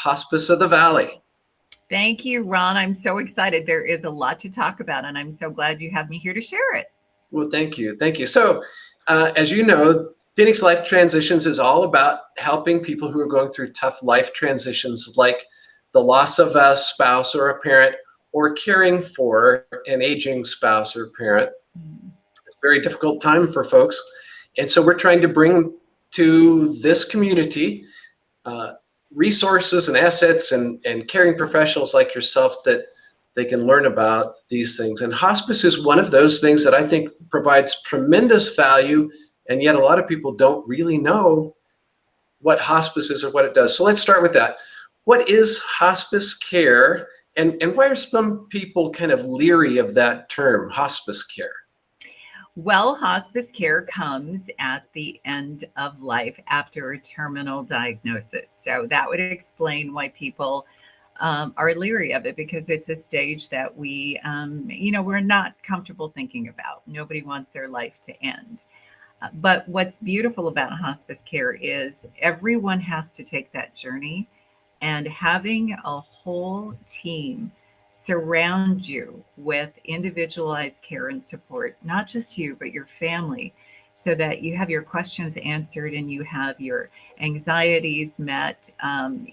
Hospice of the Valley. Thank you, Ron. I'm so excited. There is a lot to talk about, and I'm so glad you have me here to share it. Well, thank you. Thank you. So, as you know, Phoenix Life Transitions is all about helping people who are going through tough life transitions, like the loss of a spouse or a parent, or caring for an aging spouse or parent. It's a very difficult time for folks. And so we're trying to bring to this community resources and assets and caring professionals like yourself that they can learn about these things. And hospice is one of those things that I think provides tremendous value, and yet a lot of people don't really know what hospice is or what it does. So let's start with that. What is hospice care, and why are some people kind of leery of that term, hospice care? Well, hospice care comes at the end of life after a terminal diagnosis. So that would explain why people are leery of it, because it's a stage that we're not comfortable thinking about. Nobody wants their life to end. But what's beautiful about hospice care is everyone has to take that journey, and having a whole team surround you with individualized care and support, not just you, but your family, so that you have your questions answered and you have your anxieties met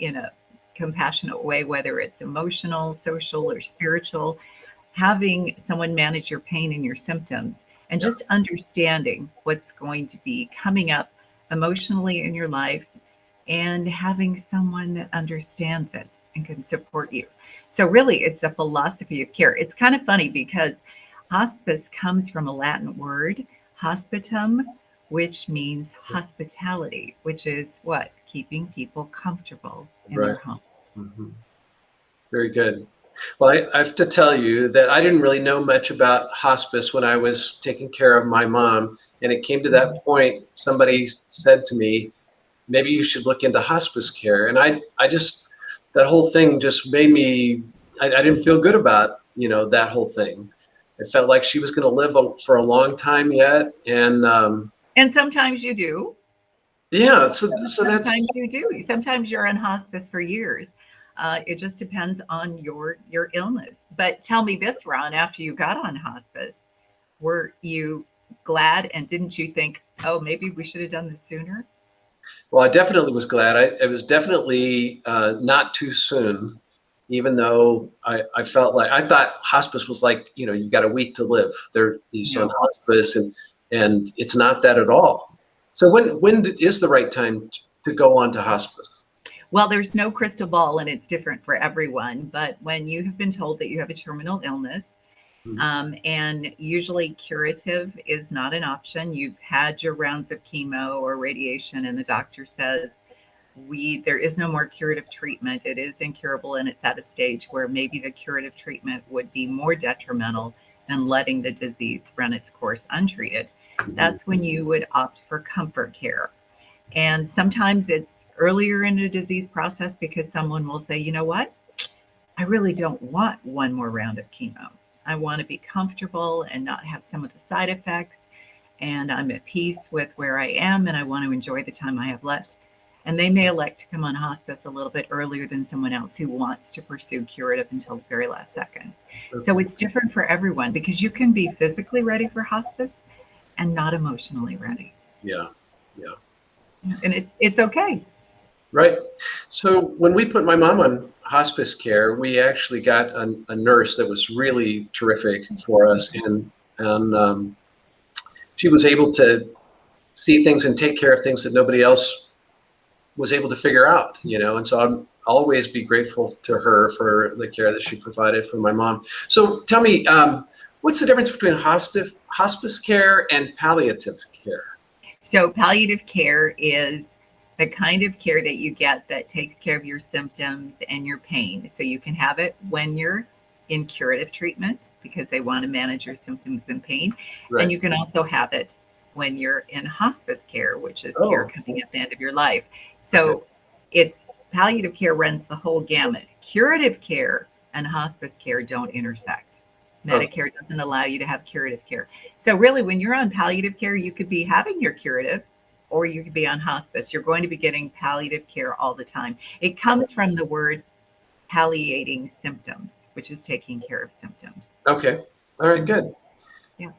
in a compassionate way, whether it's emotional, social, or spiritual. Having someone manage your pain and your symptoms, and just understanding what's going to be coming up emotionally in your life, and having someone that understands it and can support you. So really, it's a philosophy of care. It's kind of funny because hospice comes from a Latin word, hospitum, which means hospitality, which is what? Keeping people comfortable in their home. Mm-hmm. Very good. Well, I have to tell you that I didn't really know much about hospice when I was taking care of my mom. And it came to that point, somebody said to me, maybe you should look into hospice care. And I just, that whole thing just made me, I didn't feel good about, that whole thing. It felt like she was going to live for a long time yet. And sometimes you do. Yeah. So sometimes you do. Sometimes you're in hospice for years. It just depends on your illness. But tell me this, Ron, after you got on hospice, were you glad, and didn't you think, oh, maybe we should have done this sooner? Well, I definitely was glad. It was definitely not too soon, even though I felt like, I thought hospice was like, you got a week to live. He's on hospice, and it's not that at all. So when is the right time to go on to hospice? Well, there's no crystal ball, and it's different for everyone. But when you have been told that you have a terminal illness, and usually curative is not an option. You've had your rounds of chemo or radiation, and the doctor says, there is no more curative treatment. It is incurable, and it's at a stage where maybe the curative treatment would be more detrimental than letting the disease run its course untreated. That's when you would opt for comfort care. And sometimes it's earlier in the disease process, because someone will say, you know what? I really don't want one more round of chemo. I want to be comfortable and not have some of the side effects. And I'm at peace with where I am, and I want to enjoy the time I have left. And they may elect to come on hospice a little bit earlier than someone else who wants to pursue curative until the very last second. So it's different for everyone, because you can be physically ready for hospice and not emotionally ready. Yeah. And it's okay. Right. So when we put my mom on hospice care, we actually got a nurse that was really terrific for us, and she was able to see things and take care of things that nobody else was able to figure out, and so I'll always be grateful to her for the care that she provided for my mom. So tell me, what's the difference between hospice care and palliative care? So palliative care is the kind of care that you get that takes care of your symptoms and your pain. So you can have it when you're in curative treatment, because they want to manage your symptoms and pain. Right. And you can also have it when you're in hospice care, which is care coming at the end of your life. So it's palliative care runs the whole gamut. Curative care and hospice care don't intersect. Medicare doesn't allow you to have curative care. So really, when you're on palliative care, you could be having your curative, or you could be on hospice. You're going to be getting palliative care all the time. It comes from the word palliating symptoms, which is taking care of symptoms. Okay. All right, good. Yeah.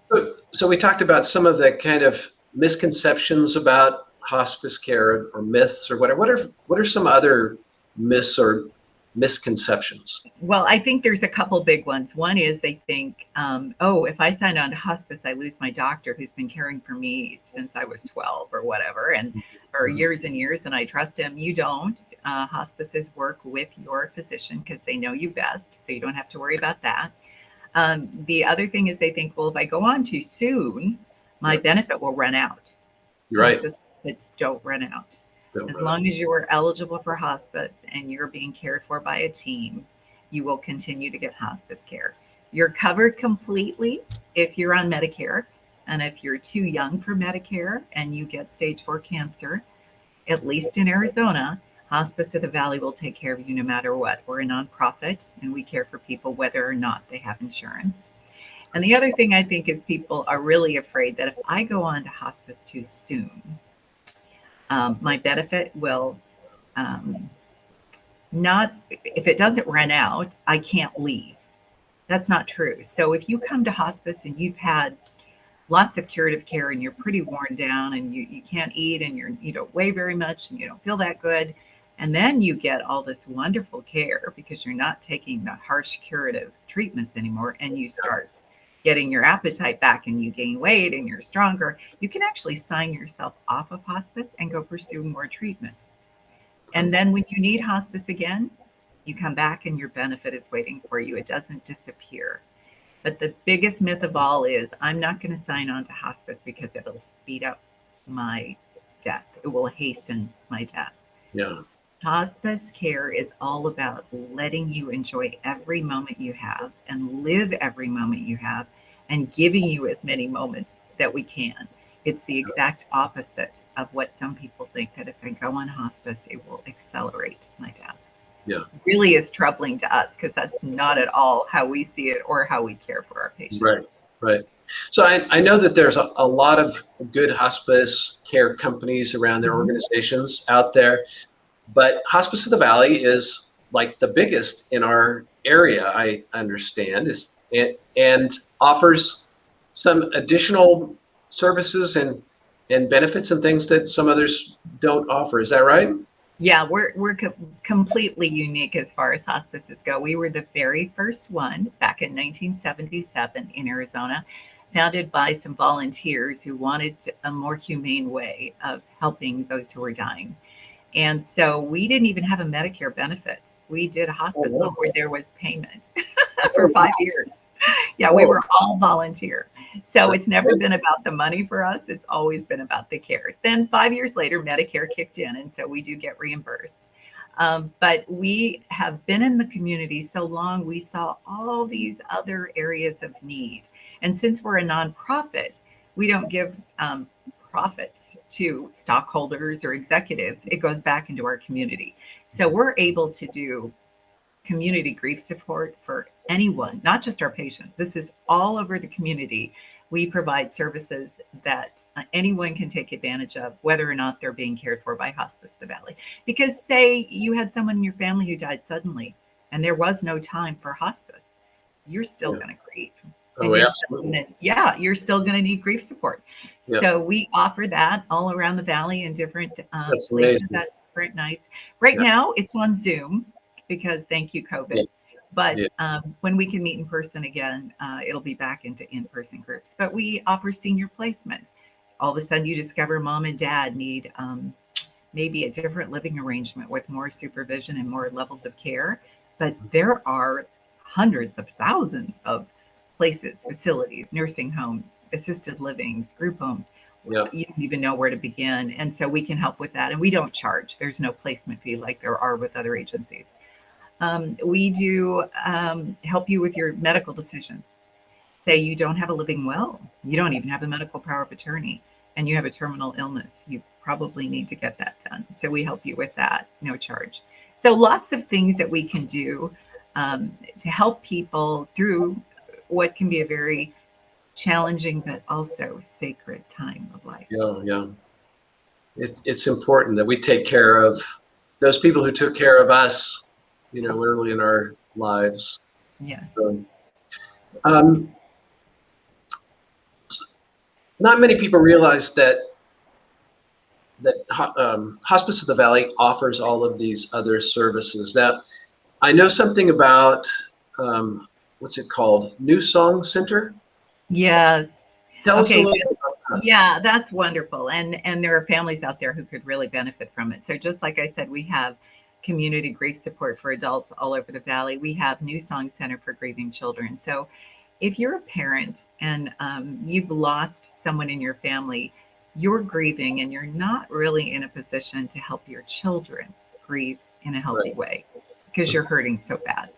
So we talked about some of the kind of misconceptions about hospice care or myths or whatever. What are some other myths or misconceptions? Well, I think there's a couple big ones. One is they think, oh, if I sign on to hospice, I lose my doctor who's been caring for me since I was 12 or whatever, and for years and years, and I trust him. You don't. Hospices work with your physician because they know you best, so you don't have to worry about that. The other thing is they think, well, if I go on too soon, my benefit will run out. You're right. Hospice benefits don't run out. Don't As run long as you are eligible for hospice and you're being cared for by a team, you will continue to get hospice care. You're covered completely if you're on Medicare. And if you're too young for Medicare and you get stage 4 cancer, at least in Arizona, Hospice of the Valley will take care of you no matter what. We're a nonprofit and we care for people whether or not they have insurance. And the other thing I think is people are really afraid that if I go on to hospice too soon, my benefit will not, if it doesn't run out, I can't leave. That's not true. So if you come to hospice and you've had lots of curative care and you're pretty worn down and you can't eat and you don't weigh very much and you don't feel that good, and then you get all this wonderful care because you're not taking the harsh curative treatments anymore, and you start getting your appetite back and you gain weight and you're stronger, you can actually sign yourself off of hospice and go pursue more treatments. And then when you need hospice again, you come back and your benefit is waiting for you. It doesn't disappear. But the biggest myth of all is I'm not going to sign on to hospice because it'll speed up my death. It will hasten my death. Yeah. Hospice care is all about letting you enjoy every moment you have and live every moment you have and giving you as many moments that we can. It's the exact opposite of what some people think, that if I go on hospice, it will accelerate my death. Yeah. It really is troubling to us because that's not at all how we see it or how we care for our patients. Right, right. So I know that there's a lot of good hospice care companies around their organizations out there, but Hospice of the Valley is like the biggest in our area, I understand, and offers some additional services and benefits and things that some others don't offer. Is that right? Yeah, we're completely unique as far as hospices go. We were the very first one back in 1977 in Arizona, founded by some volunteers who wanted a more humane way of helping those who were dying. And so we didn't even have a Medicare benefit. We did a hospice before there was payment for 5 years. Yeah, we were all volunteer. So it's never been about the money for us. It's always been about the care. Then 5 years later, Medicare kicked in, and so we do get reimbursed. But we have been in the community so long, we saw all these other areas of need. And since we're a nonprofit, we don't give profits to stockholders or executives. It goes back into our community. So we're able to do community grief support for anyone, not just our patients. This is all over the community. We provide services that anyone can take advantage of, whether or not they're being cared for by Hospice of the Valley. Because say you had someone in your family who died suddenly and there was no time for hospice, you're still going to grieve. Oh, absolutely. You're still going to need grief support. Yeah. So we offer that all around the valley in different places at different nights. Right now, it's on Zoom because thank you, COVID. Yeah. But when we can meet in person again, it'll be back into in-person groups. But we offer senior placement. All of a sudden, you discover mom and dad need maybe a different living arrangement with more supervision and more levels of care. But there are hundreds of thousands of places, facilities, nursing homes, assisted livings, group homes. Yeah. You don't even know where to begin. And so we can help with that. And we don't charge. There's no placement fee like there are with other agencies. We do help you with your medical decisions. Say you don't have a living will, you don't even have a medical power of attorney, and you have a terminal illness. You probably need to get that done. So we help you with that, no charge. So lots of things that we can do to help people through what can be a very challenging but also sacred time of life. Yeah, yeah. it's important that we take care of those people who took care of us, early in our lives. Yes. So, not many people realize that Hospice of the Valley offers all of these other services. Now, I know something about what's it called? New Song Center? Yes. Tell us a Okay. little bit about that. Yeah, that's wonderful. And there are families out there who could really benefit from it. So just like I said, we have community grief support for adults all over the valley. We have New Song Center for grieving children. So if you're a parent and you've lost someone in your family, you're grieving and you're not really in a position to help your children grieve in a healthy way because you're hurting so bad.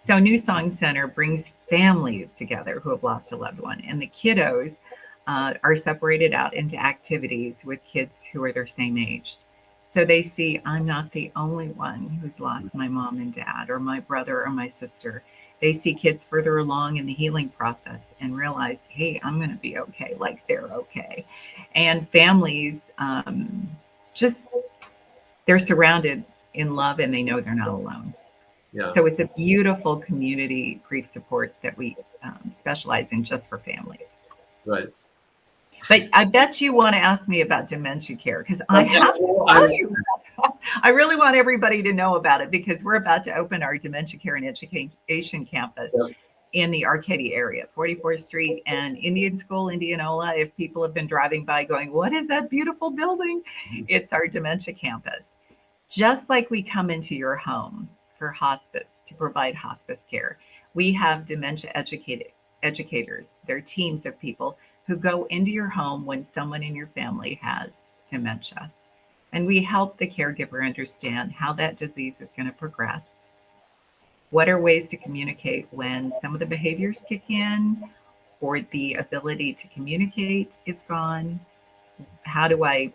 So New Song Center brings families together who have lost a loved one, and the kiddos are separated out into activities with kids who are their same age. So they see I'm not the only one who's lost my mom and dad or my brother or my sister. They see kids further along in the healing process and realize, hey, I'm going to be okay, like they're okay. And families just, they're surrounded in love and they know they're not alone. Yeah. So it's a beautiful community grief support that we specialize in just for families. Right. But I bet you want to ask me about dementia care because I have to tell you. I really want everybody to know about it because we're about to open our dementia care and education campus in the Arcadia area, 44th Street and Indian School, Indianola. If people have been driving by going, what is that beautiful building? It's our dementia campus. Just like we come into your home for hospice to provide hospice care, we have dementia educators. They're teams of people who go into your home when someone in your family has dementia. And we help the caregiver understand how that disease is going to progress. What are ways to communicate when some of the behaviors kick in or the ability to communicate is gone? How do I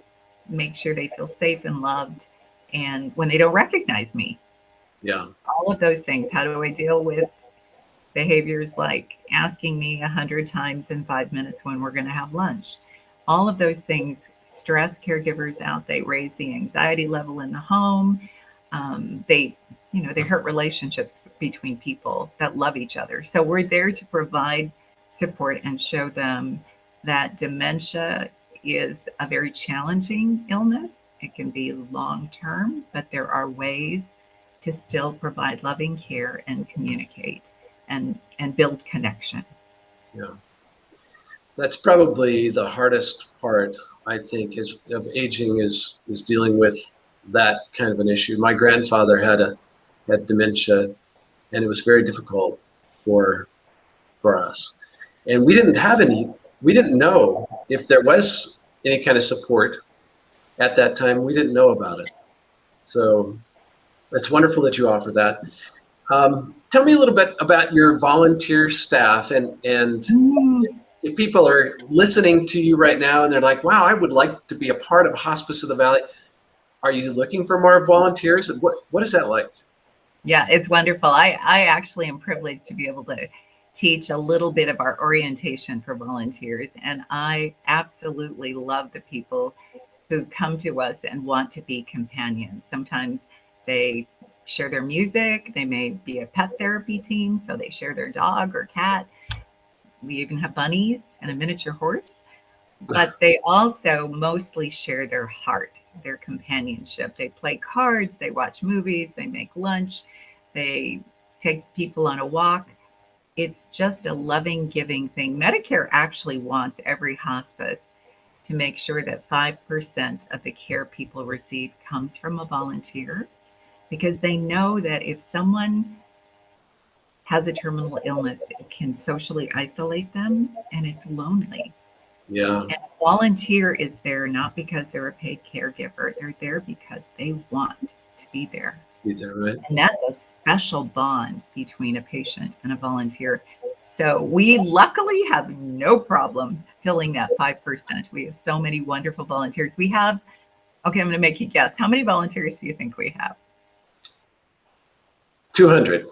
make sure they feel safe and loved? And when they don't recognize me, all of those things, how do I deal with behaviors like asking me 100 times in 5 minutes when we're going to have lunch? All of those things stress caregivers out. They raise the anxiety level in the home. They hurt relationships between people that love each other. So we're there to provide support and show them that dementia is a very challenging illness. It can be long-term, but there are ways to still provide loving care and communicate and build connection. Yeah. That's probably the hardest part, I think, of aging is dealing with that kind of an issue. My grandfather had dementia, and it was very difficult for us. And we didn't know if there was any kind of support at that time. We didn't know about it. So it's wonderful that you offer that. Tell me a little bit about your volunteer staff and if people are listening to you right now and they're like, wow, I would like to be a part of Hospice of the Valley. Are you looking for more volunteers? What is that like? Yeah, it's wonderful. I actually am privileged to be able to teach a little bit of our orientation for volunteers. And I absolutely love the people who come to us and want to be companions. Sometimes they share their music. They may be a pet therapy team, so they share their dog or cat. We even have bunnies and a miniature horse. But they also mostly share their heart, their companionship. They play cards, they watch movies, they make lunch, they take people on a walk. It's just a loving, giving thing. Medicare actually wants every hospice to make sure that 5% of the care people receive comes from a volunteer, because they know that if someone has a terminal illness, it can socially isolate them and it's lonely. Yeah. And a volunteer is there not because they're a paid caregiver. They're there because they want to be there. Be there, right? And that's a special bond between a patient and a volunteer. So we luckily have no problem filling that 5%. We have so many wonderful volunteers. We have, okay, I'm going to make you guess. How many volunteers do you think we have? 200.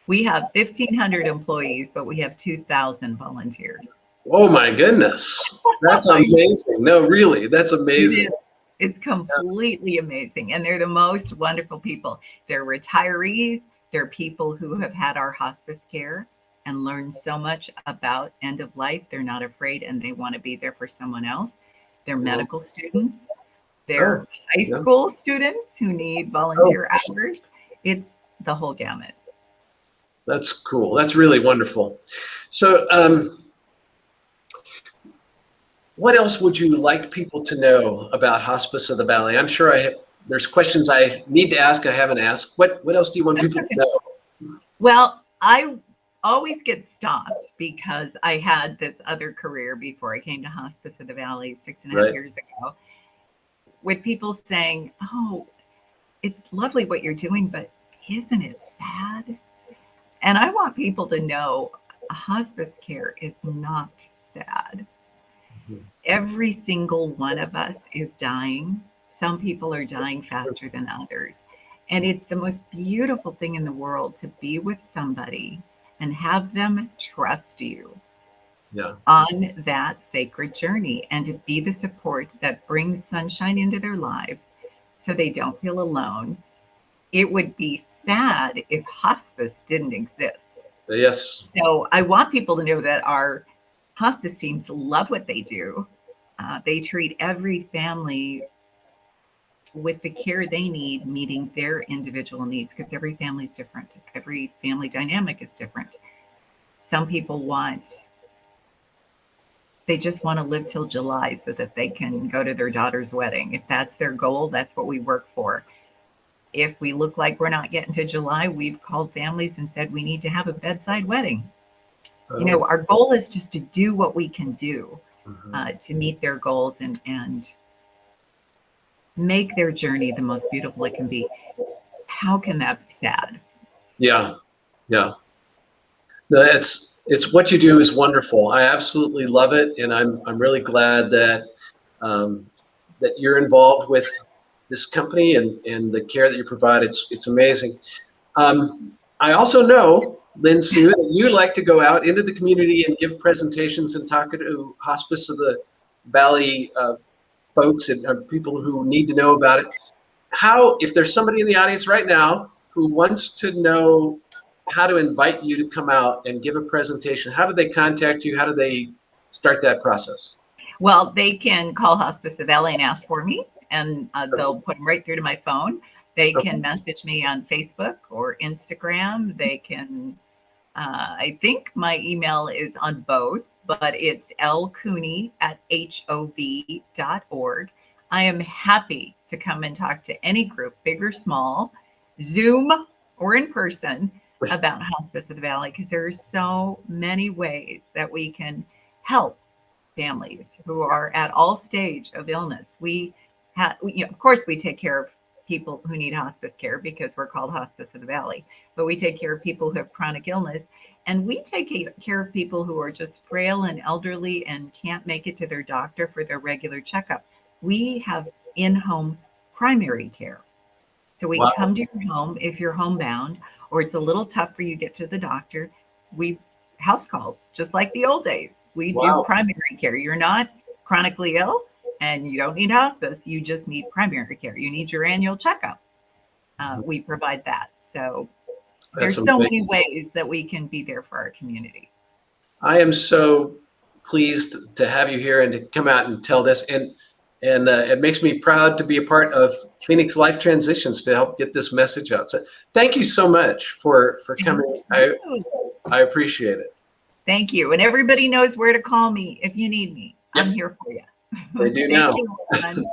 We have 1,500 employees, but we have 2,000 volunteers. Oh my goodness. That's amazing. amazing. No, really, that's amazing. It's completely amazing. And they're the most wonderful people. They're retirees. They're people who have had our hospice care and learned so much about end of life. They're not afraid and they want to be there for someone else. They're medical students. They're high school students who need volunteer hours. It's the whole gamut. That's cool. That's really wonderful. So, what else would you like people to know about Hospice of the Valley? I'm sure there's questions I need to ask I haven't asked. What else do you want people to know? Well, I always get stopped because I had this other career before I came to Hospice of the Valley 6.5 years ago, with people saying, "Oh, it's lovely what you're doing, but isn't it sad?" And I want people to know hospice care is not sad. Every single one of us is dying. Some people are dying faster than others. And it's the most beautiful thing in the world to be with somebody and have them trust you on that sacred journey, and to be the support that brings sunshine into their lives so they don't feel alone. It would be sad if hospice didn't exist. Yes. So I want people to know that our hospice teams love what they do. They treat every family with the care they need, meeting their individual needs, because every family is different. Every family dynamic is different. Some people they just want to live till July so that they can go to their daughter's wedding. If that's their goal, that's what we work for. If we look like we're not getting to July, we've called families and said we need to have a bedside wedding. You know, our goal is just to do what we can do to meet their goals and make their journey the most beautiful it can be. How can that be sad? Yeah. No, it's what you do is wonderful. I absolutely love it, and I'm really glad that that you're involved with this company and the care that you provide. It's amazing. I also know, Lin Sue, that you like to go out into the community and give presentations and talk to Hospice of the Valley folks and people who need to know about it. If there's somebody in the audience right now who wants to know how to invite you to come out and give a presentation, how do they contact you? How do they start that process? Well, they can call Hospice of the Valley and ask for me, and they'll put them right through to my phone. They can message me on Facebook or Instagram. They can, I think my email is on both, but it's lcooney@hov.org. I am happy to come and talk to any group, big or small, Zoom or in person, about Hospice of the Valley, because there are so many ways that we can help families who are at all stage of illness. Of course, we take care of people who need hospice care because we're called Hospice of the Valley, but we take care of people who have chronic illness, and we take care of people who are just frail and elderly and can't make it to their doctor for their regular checkup. We have in-home primary care. So we come to your home if you're homebound, or it's a little tough for you to get to the doctor. We house calls, just like the old days. We do primary care. You're not chronically ill and you don't need hospice. You just need primary care. You need your annual checkup. We provide that. So there's so many ways that we can be there for our community. I am so pleased to have you here and to come out and tell this. And it makes me proud to be a part of Phoenix Life Transitions to help get this message out. So thank you so much for coming. I appreciate it. Thank you. And everybody knows where to call me if you need me. I'm here for you. They do now. Thank you, everyone.